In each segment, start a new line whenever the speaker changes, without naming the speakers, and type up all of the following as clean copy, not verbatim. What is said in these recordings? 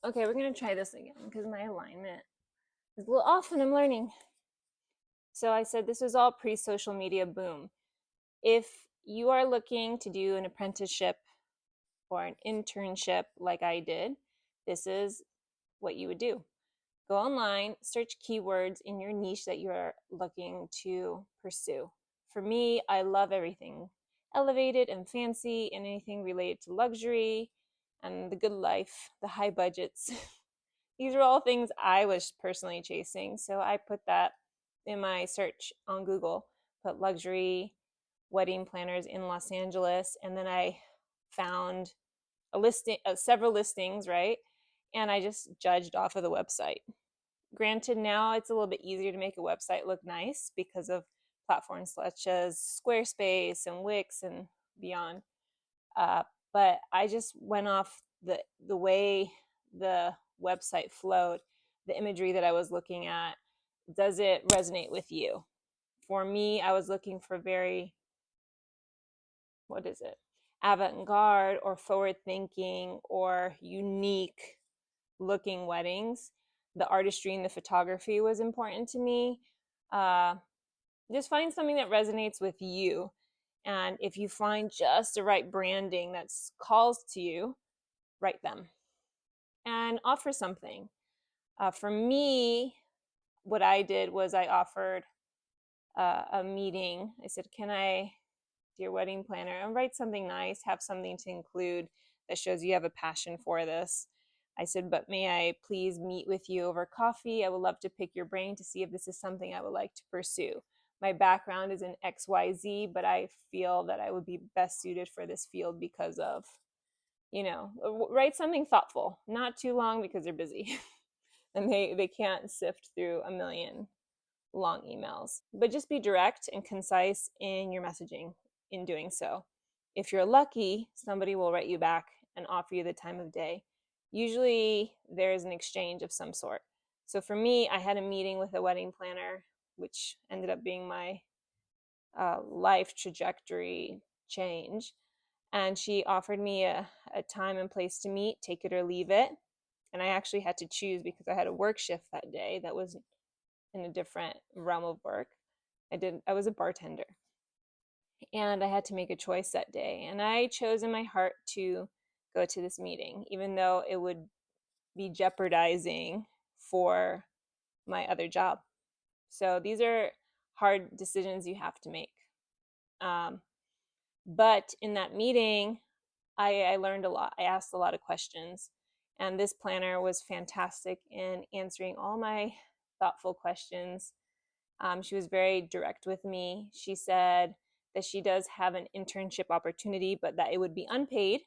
Okay, we're gonna try this again because my alignment is a little off and I'm learning. So I said this was all pre-social media boom. If you are looking to do an apprenticeship or an internship like I did, this is what you would do. Go online, search keywords in your niche that you are looking to pursue. For me, I love everything elevated and fancy and anything related to luxury and the good life, the high budgets. These are all things I was personally chasing. So I put that in my search on Google, put luxury wedding planners in Los Angeles, and then I found several listings, right? And I just judged off of the website. Granted, now it's a little bit easier to make a website look nice because of platforms such as Squarespace and Wix and beyond. Uh, but I just went off the way the website flowed, the imagery that I was looking at. Does it resonate with you? For me, I was looking for very, what is it, avant-garde or forward-thinking or unique looking weddings. The artistry and the photography was important to me. Uh, just find something that resonates with you. And if you find just the right branding that calls to you, write them and offer something. For me, what I did was I offered a meeting. I said, can I, dear wedding planner, and write something nice, have something to include that shows you have a passion for this. I said, but may I please meet with you over coffee? I would love to pick your brain to see if this is something I would like to pursue. My background is in XYZ, but I feel that I would be best suited for this field because of, write something thoughtful, not too long because they're busy and they can't sift through a million long emails. But just be direct and concise in your messaging in doing so. If you're lucky, somebody will write you back and offer you the time of day. Usually there is an exchange of some sort. So for me, I had a meeting with a wedding planner, which ended up being my life trajectory change. And she offered me a time and place to meet, take it or leave it. And I actually had to choose because I had a work shift that day that was in a different realm of work. I was a bartender and I had to make a choice that day. And I chose in my heart to go to this meeting, even though it would be jeopardizing for my other job. So these are hard decisions you have to make. Um, but in that meeting, I learned a lot. I asked a lot of questions. And this planner was fantastic in answering all my thoughtful questions. She was very direct with me. She said that she does have an internship opportunity, but that it would be unpaid.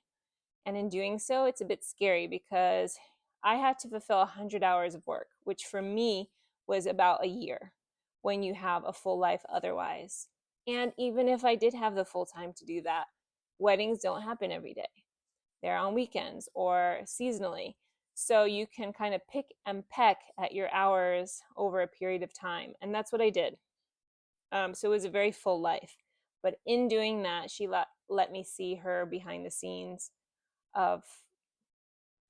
And in doing so, it's a bit scary because I had to fulfill 100 hours of work, which for me was about a year when you have a full life otherwise. And even if I did have the full time to do that, weddings don't happen every day. They're on weekends or seasonally. So you can kind of pick and peck at your hours over a period of time. And that's what I did. So it was a very full life. But in doing that, she let me see her behind the scenes of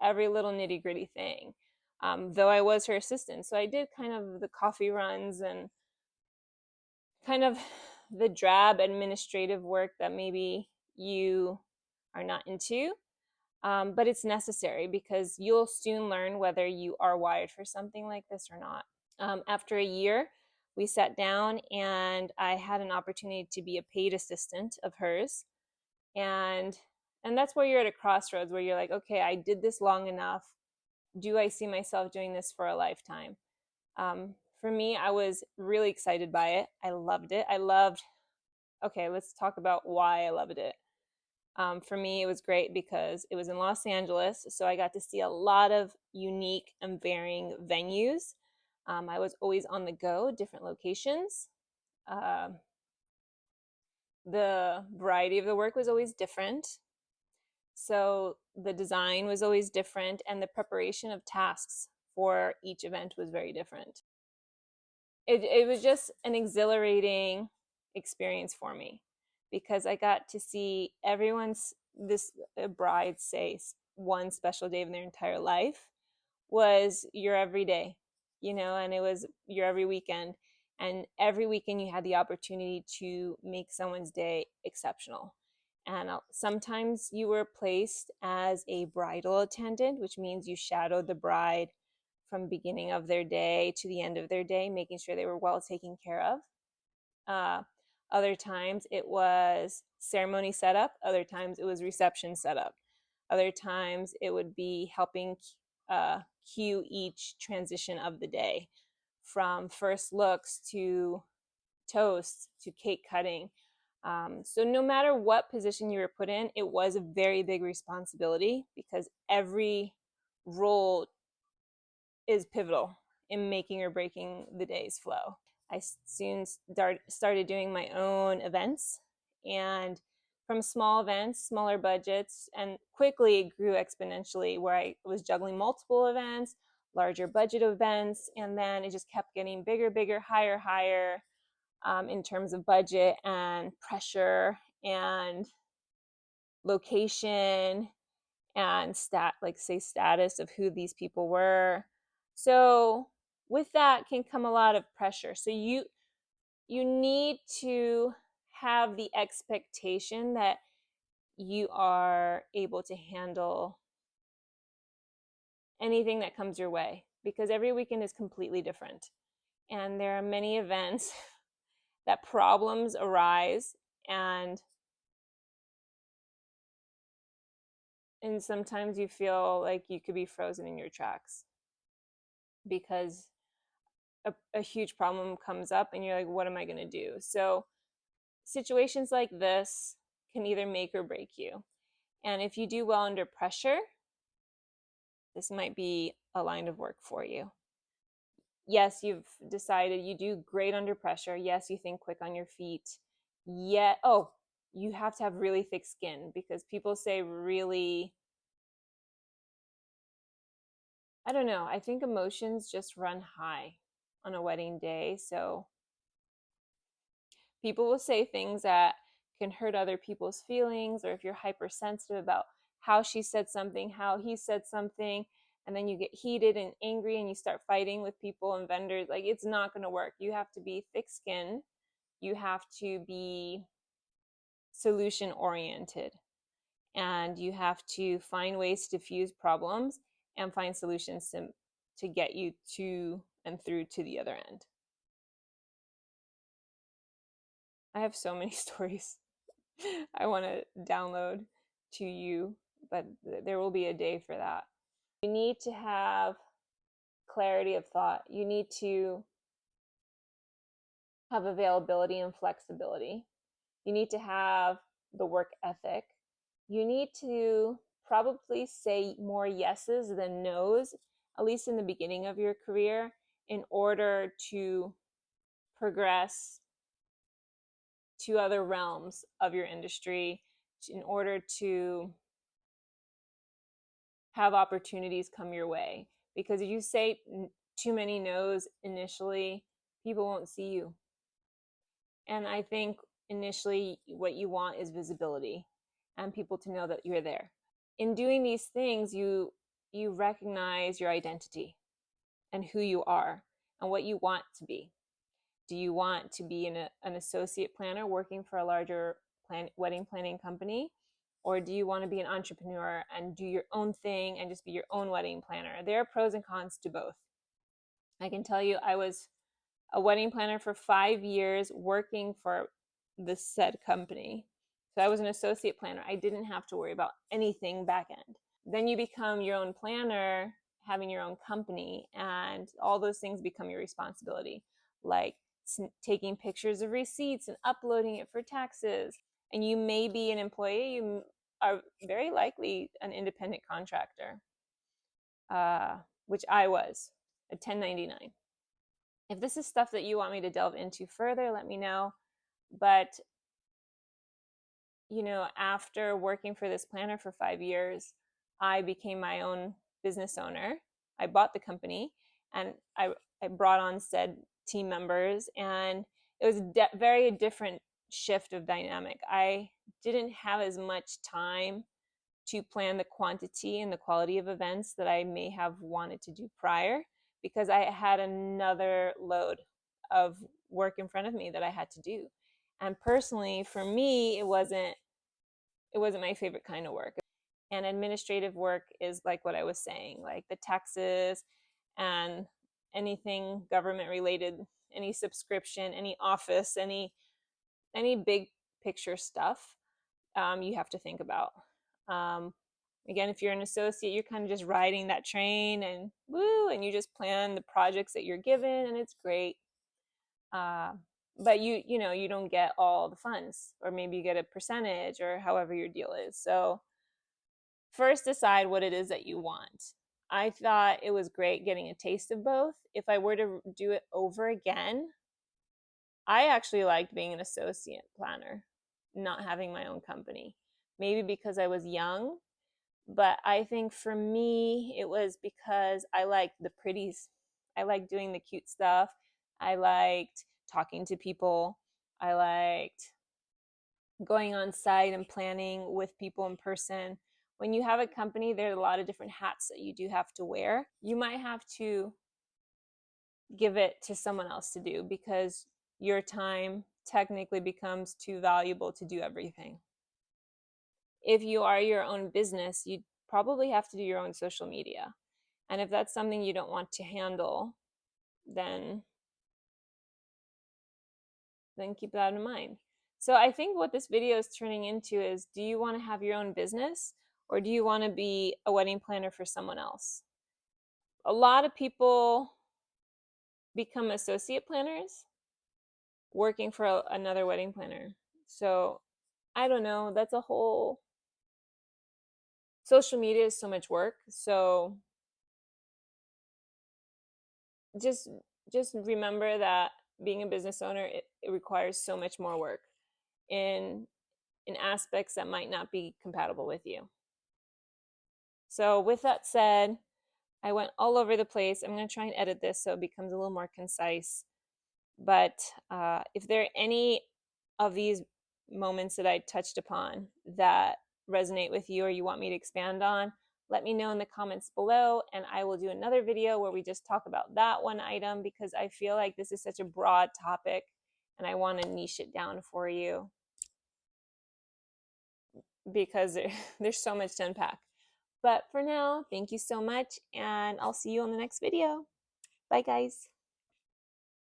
every little nitty gritty thing. Though I was her assistant. So I did kind of the coffee runs and kind of the drab administrative work that maybe you are not into. But it's necessary because you'll soon learn whether you are wired for something like this or not. After a year, we sat down and I had an opportunity to be a paid assistant of hers. And and that's where you're at a crossroads where you're like, okay, I did this long enough. Do I see myself doing this for a lifetime? For me, I was really excited by it. I loved it. Okay, let's talk about why I loved it. For me, it was great because it was in Los Angeles, so I got to see a lot of unique and varying venues. I was always on the go, different locations. Uh, the variety of the work was always different. So the design was always different, and the preparation of tasks for each event was very different. It was just an exhilarating experience for me because I got to see everyone's this bride say one special day of their entire life. was your every day, and it was your every weekend. And every weekend you had the opportunity to make someone's day exceptional. And sometimes you were placed as a bridal attendant, which means you shadowed the bride from beginning of their day to the end of their day, making sure they were well taken care of. Other times it was ceremony setup. Other times it was reception setup. Other times it would be helping cue each transition of the day, from first looks to toasts to cake cutting. So no matter what position you were put in, it was a very big responsibility, because every role is pivotal in making or breaking the day's flow. I soon started doing my own events, and from small events, smaller budgets, and quickly it grew exponentially, where I was juggling multiple events, larger budget events, and then it just kept getting bigger, higher, in terms of budget and pressure and location and status of who these people were. So with that can come a lot of pressure. So you need to have the expectation that you are able to handle anything that comes your way, because every weekend is completely different. And there are many events that problems arise, and sometimes you feel like you could be frozen in your tracks, because a huge problem comes up and you're like, what am I going to do? So situations like this can either make or break you. And if you do well under pressure, this might be a line of work for you. Yes, you've decided you do great under pressure. Yes, you think quick on your feet. Yet, you have to have really thick skin, because people say really, I don't know, I think emotions just run high on a wedding day. So people will say things that can hurt other people's feelings, or if you're hypersensitive about how she said something, how he said something, and then you get heated and angry and you start fighting with people and vendors, like, it's not going to work. You have to be thick-skinned. You have to be solution oriented, and you have to find ways to diffuse problems and find solutions to get you to and through to the other end. I have so many stories I want to download to you, but there will be a day for that. You need to have clarity of thought. You need to have availability and flexibility. You need to have the work ethic. You need to probably say more yeses than nos, at least in the beginning of your career, in order to progress to other realms of your industry, in order to have opportunities come your way. Because if you say too many no's initially, people won't see you. And I think initially what you want is visibility and people to know that you're there. In doing these things, you recognize your identity and who you are and what you want to be. Do you want to be an associate planner working for a larger wedding planning company? Or do you want to be an entrepreneur and do your own thing and just be your own wedding planner? There are pros and cons to both. I can tell you, I was a wedding planner for 5 years working for the said company. So I was an associate planner. I didn't have to worry about anything back end. Then you become your own planner, having your own company, and all those things become your responsibility, like taking pictures of receipts and uploading it for taxes. And you may be an employee, you are very likely an independent contractor, which I was, a 1099. If this is stuff that you want me to delve into further, let me know. But, after working for this planner for 5 years, I became my own business owner. I bought the company, and I brought on said team members, and it was very different shift of dynamic. I didn't have as much time to plan the quantity and the quality of events that I may have wanted to do prior, because I had another load of work in front of me that I had to do. And personally, for me, it wasn't my favorite kind of work. And administrative work is like what I was saying, like the taxes and anything government related, any subscription, any office, any big picture stuff, you have to think about. Again, if you're an associate, you're kind of just riding that train and woo, and you just plan the projects that you're given, and it's great. But you don't get all the funds, or maybe you get a percentage, or however your deal is. So first decide what it is that you want. I thought it was great getting a taste of both. If I were to do it over again, I actually liked being an associate planner, not having my own company. Maybe because I was young, but I think for me, it was because I liked the pretties. I liked doing the cute stuff. I liked talking to people. I liked going on site and planning with people in person. When you have a company, there's a lot of different hats that you do have to wear. You might have to give it to someone else to do because your time technically becomes too valuable to do everything. If you are your own business, you probably have to do your own social media. And if that's something you don't want to handle, then keep that in mind. So I think what this video is turning into is, do you want to have your own business, or do you want to be a wedding planner for someone else? A lot of people become associate planners working for another wedding planner. So I don't know, that's a whole, social media is so much work. So just remember that being a business owner, it requires so much more work in aspects that might not be compatible with you. So with that said, I went all over the place. I'm going to try and edit this so it becomes a little more concise. But if there are any of these moments that I touched upon that resonate with you or you want me to expand on, let me know in the comments below, and I will do another video where we just talk about that one item, because I feel like this is such a broad topic and I want to niche it down for you because there's so much to unpack. But for now, thank you so much, and I'll see you on the next video. Bye, guys.